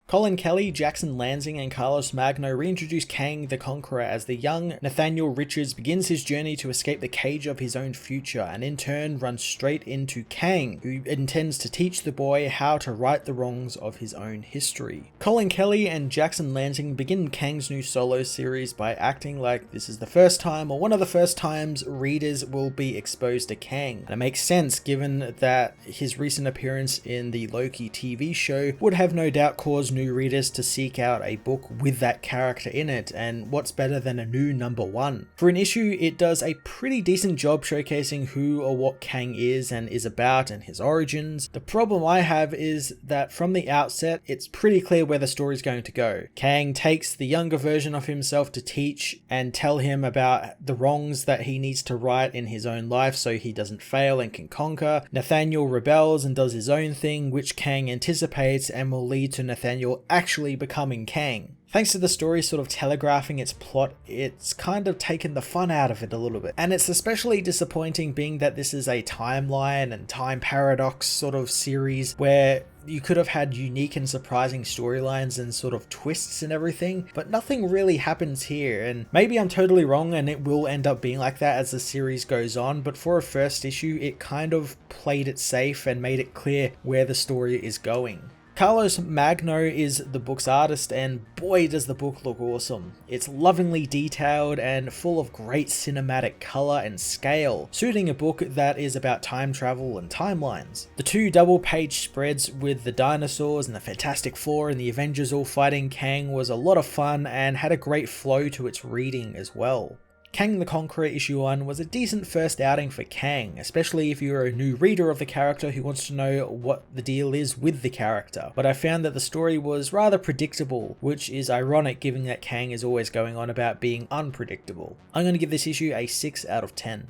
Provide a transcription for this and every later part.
Colin Kelly, Jackson Lansing, and Carlos Magno reintroduce Kang the Conqueror as the young Nathaniel Richards begins his journey to escape the cage of his own future, and in turn runs straight into Kang, who intends to teach the boy how to right the wrongs of his own history. Colin Kelly and Jackson Lansing begin Kang's new solo series by acting like this is the first time, or one of the first times, readers will be exposed to Kang. And it makes sense given that his recent appearance in the Loki TV show would have no doubt caused new readers to seek out a book with that character in it, and what's better than a new #1? For an issue, it does a pretty decent job showcasing who or what Kang is and is about and his origins. The problem I have is that from the outset, it's pretty clear where the story's going to go. Kang takes the younger version of himself to teach and tell him about the wrongs that he needs to right in his own life so he doesn't fail and can conquer. Nathaniel rebels and does his own thing, which Kang anticipates and will lead to Nathaniel actually becoming Kang. Thanks to the story sort of telegraphing its plot, it's kind of taken the fun out of it a little bit. And it's especially disappointing being that this is a timeline and time paradox sort of series where you could have had unique and surprising storylines and sort of twists and everything, but nothing really happens here. And maybe I'm totally wrong and it will end up being like that as the series goes on, but for a first issue, it kind of played it safe and made it clear where the story is going. Carlos Magno is the book's artist, and boy does the book look awesome. It's lovingly detailed and full of great cinematic colour and scale, suiting a book that is about time travel and timelines. The 2 double-page spreads with the dinosaurs and the Fantastic Four and the Avengers all fighting Kang was a lot of fun and had a great flow to its reading as well. Kang the Conqueror issue 1 was a decent first outing for Kang, especially if you're a new reader of the character who wants to know what the deal is with the character, but I found that the story was rather predictable, which is ironic given that Kang is always going on about being unpredictable. I'm going to give this issue a 6 out of 10.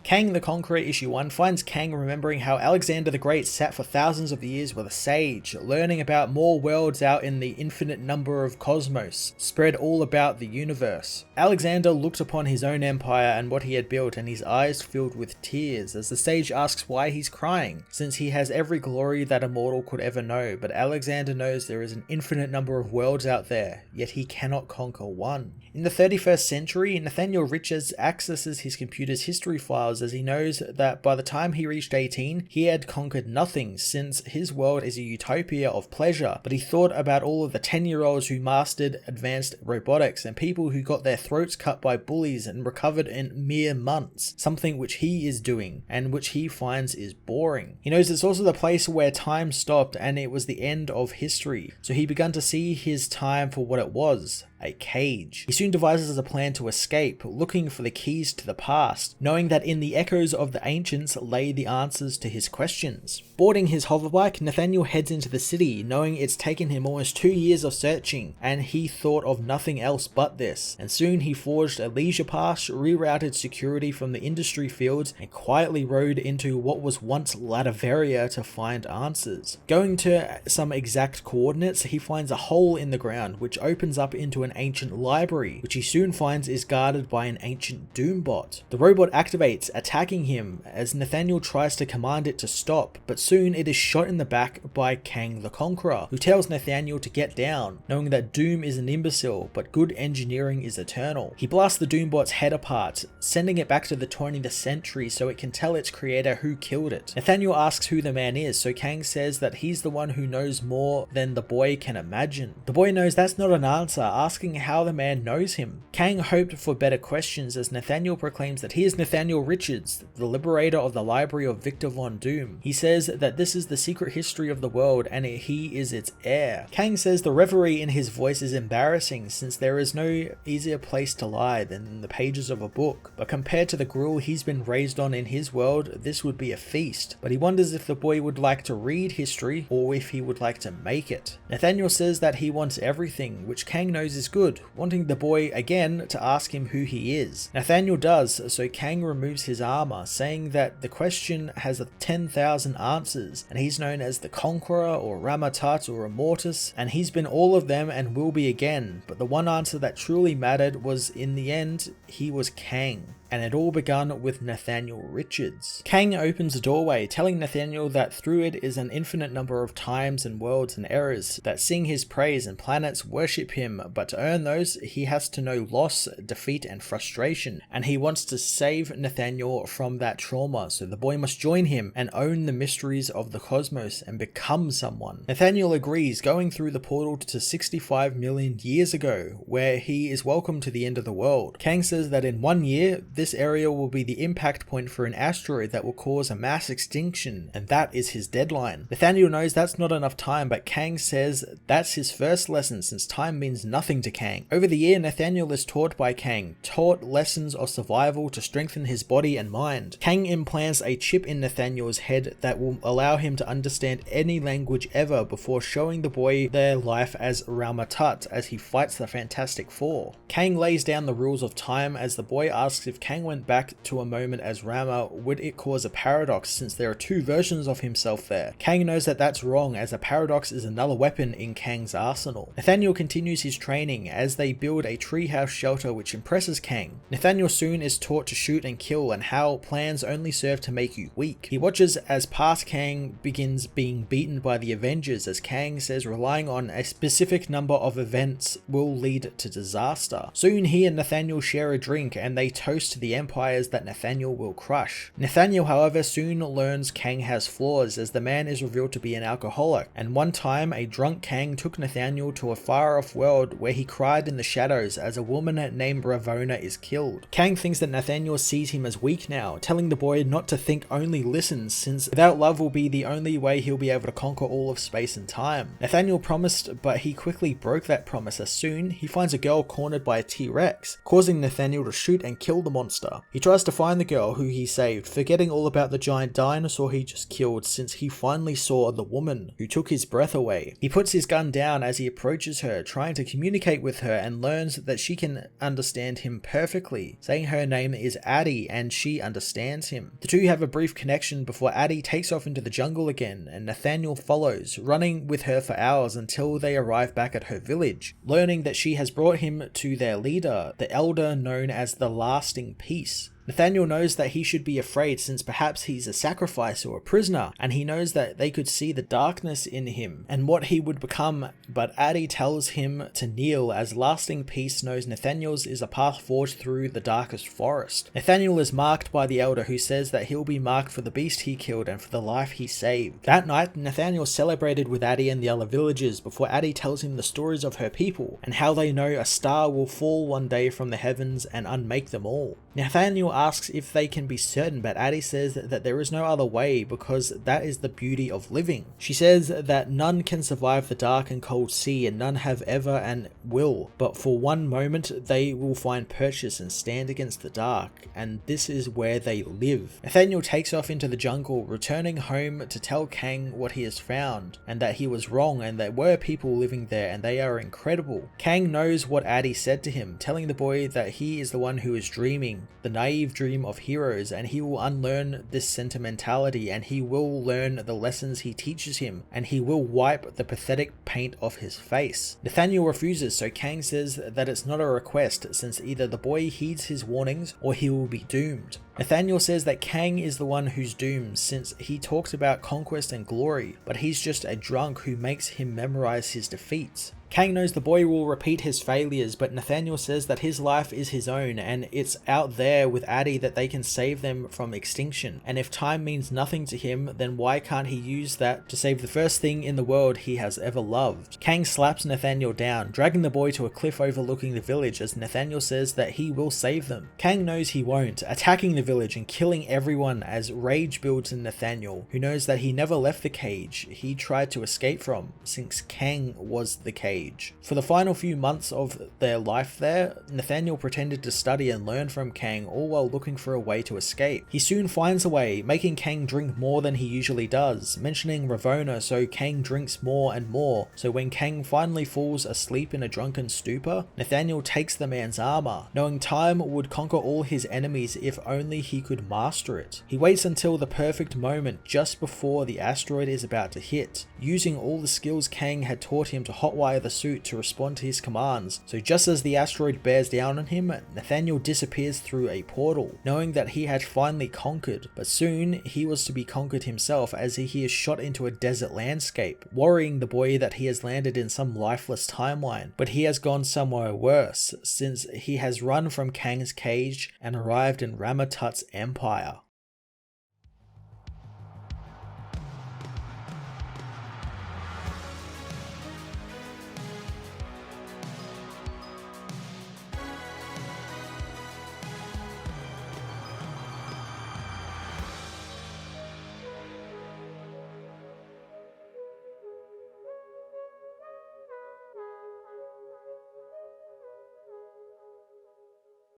Kang the Conqueror issue 1 finds Kang remembering how Alexander the Great sat for thousands of years with a sage, learning about more worlds out in the infinite number of cosmos, spread all about the universe. Alexander looked upon his own empire and what he had built, and his eyes filled with tears as the sage asks why he's crying, since he has every glory that a mortal could ever know, but Alexander knows there is an infinite number of worlds out there, yet he cannot conquer one. In the 31st century, Nathaniel Richards accesses his computer's history files as he knows that by the time he reached 18, he had conquered nothing, since his world is a utopia of pleasure, but he thought about all of the 10-year-olds who mastered advanced robotics and people who got their throats cut by bullies and recovered in mere months, something which he is doing and which he finds is boring. He knows it's also the place where time stopped and it was the end of history, so he began to see his time for what it was. A cage. He soon devises a plan to escape, looking for the keys to the past, knowing that in the echoes of the ancients lay the answers to his questions. Boarding his hoverbike, Nathaniel heads into the city, knowing it's taken him almost 2 years of searching, and he thought of nothing else but this. And soon he forged a leisure pass, rerouted security from the industry fields, and quietly rode into what was once Lataveria to find answers. Going to some exact coordinates, he finds a hole in the ground, which opens up into an ancient library, which he soon finds is guarded by an ancient Doombot. The robot activates, attacking him as Nathaniel tries to command it to stop, but soon it is shot in the back by Kang the Conqueror, who tells Nathaniel to get down, knowing that Doom is an imbecile, but good engineering is eternal. He blasts the Doombot's head apart, sending it back to the 20th century so it can tell its creator who killed it. Nathaniel asks who the man is, so Kang says that he's the one who knows more than the boy can imagine. The boy knows that's not an answer, asking how the man knows him. Kang hoped for better questions as Nathaniel proclaims that he is Nathaniel Richards, the liberator of the library of Victor Von Doom. He says that this is the secret history of the world and he is its heir. Kang says the reverie in his voice is embarrassing since there is no easier place to lie than in the pages of a book, but compared to the gruel he's been raised on in his world, this would be a feast. But he wonders if the boy would like to read history or if he would like to make it. Nathaniel says that he wants everything, which Kang knows is good, wanting the boy again to ask him who he is. Nathaniel does, so Kang removes his armor, saying that the question has 10,000 answers, and he's known as the Conqueror or Ramatat or Immortus, and he's been all of them and will be again, but the one answer that truly mattered was in the end, he was Kang. And it all begun with Nathaniel Richards. Kang opens a doorway, telling Nathaniel that through it is an infinite number of times and worlds and eras that sing his praise and planets worship him, but to earn those, he has to know loss, defeat, and frustration. And he wants to save Nathaniel from that trauma, so the boy must join him and own the mysteries of the cosmos and become someone. Nathaniel agrees, going through the portal to 65 million years ago, where he is welcome to the end of the world. Kang says that in 1 year, this area will be the impact point for an asteroid that will cause a mass extinction, and that is his deadline. Nathaniel knows that's not enough time, but Kang says that's his first lesson since time means nothing to Kang. Over the year, Nathaniel is taught by Kang, taught lessons of survival to strengthen his body and mind. Kang implants a chip in Nathaniel's head that will allow him to understand any language ever before showing the boy their life as Rama-Tut as he fights the Fantastic Four. Kang lays down the rules of time as the boy asks if Kang went back to a moment as Rama, would it cause a paradox since there are two versions of himself there? Kang knows that that's wrong, as a paradox is another weapon in Kang's arsenal. Nathaniel continues his training as they build a treehouse shelter which impresses Kang. Nathaniel soon is taught to shoot and kill and how plans only serve to make you weak. He watches as past Kang begins being beaten by the Avengers, as Kang says relying on a specific number of events will lead to disaster. Soon he and Nathaniel share a drink and they toast the empires that Nathaniel will crush. Nathaniel, however, soon learns Kang has flaws, as the man is revealed to be an alcoholic, and one time a drunk Kang took Nathaniel to a far-off world where he cried in the shadows as a woman named Ravonna is killed. Kang thinks that Nathaniel sees him as weak now, telling the boy not to think, only listen, since without love will be the only way he'll be able to conquer all of space and time. Nathaniel promised, but he quickly broke that promise as soon he finds a girl cornered by a T-Rex, causing Nathaniel to shoot and kill the monster. He tries to find the girl who he saved, forgetting all about the giant dinosaur he just killed since he finally saw the woman who took his breath away. He puts his gun down as he approaches her, trying to communicate with her, and learns that she can understand him perfectly, saying her name is Addie and she understands him. The two have a brief connection before Addie takes off into the jungle again, and Nathaniel follows, running with her for hours until they arrive back at her village, learning that she has brought him to their leader, the elder known as the Lasting Peace. Nathaniel knows that he should be afraid since perhaps he's a sacrifice or a prisoner, and he knows that they could see the darkness in him and what he would become, but Addie tells him to kneel as Lasting Peace knows Nathaniel's is a path forged through the darkest forest. Nathaniel is marked by the elder who says that he'll be marked for the beast he killed and for the life he saved. That night, Nathaniel celebrated with Addie and the other villagers before Addie tells him the stories of her people and how they know a star will fall one day from the heavens and unmake them all. Nathaniel asks if they can be certain, but Addie says that there is no other way because that is the beauty of living. She says that none can survive the dark and cold sea and none have ever and will, but for one moment they will find purchase and stand against the dark, and this is where they live. Nathaniel takes off into the jungle, returning home to tell Kang what he has found and that he was wrong and there were people living there and they are incredible. Kang knows what Addie said to him, telling the boy that he is the one who is dreaming, the naive dream of heroes, and he will unlearn this sentimentality and he will learn the lessons he teaches him and he will wipe the pathetic paint off his face. Nathaniel refuses, so Kang says that it's not a request since either the boy heeds his warnings or he will be doomed. Nathaniel says that Kang is the one who's doomed since he talks about conquest and glory, but he's just a drunk who makes him memorize his defeats. Kang knows the boy will repeat his failures, but Nathaniel says that his life is his own and it's out there with Addie that they can save them from extinction. And if time means nothing to him, then why can't he use that to save the first thing in the world he has ever loved? Kang slaps Nathaniel down, dragging the boy to a cliff overlooking the village as Nathaniel says that he will save them. Kang knows he won't, attacking the village and killing everyone as rage builds in Nathaniel, who knows that he never left the cage he tried to escape from, since Kang was the cage. For the final few months of their life there, Nathaniel pretended to study and learn from Kang, all while looking for a way to escape. He soon finds a way, making Kang drink more than he usually does, mentioning Ravonna, so Kang drinks more and more. So when Kang finally falls asleep in a drunken stupor, Nathaniel takes the man's armor, knowing time would conquer all his enemies if only he could master it. He waits until the perfect moment just before the asteroid is about to hit, using all the skills Kang had taught him to hotwire the suit to respond to his commands. So just as the asteroid bears down on him, Nathaniel disappears through a portal, knowing that he had finally conquered, but soon he was to be conquered himself as he is shot into a desert landscape, worrying the boy that he has landed in some lifeless timeline. But he has gone somewhere worse, since he has run from Kang's cage and arrived in Ramatut's empire.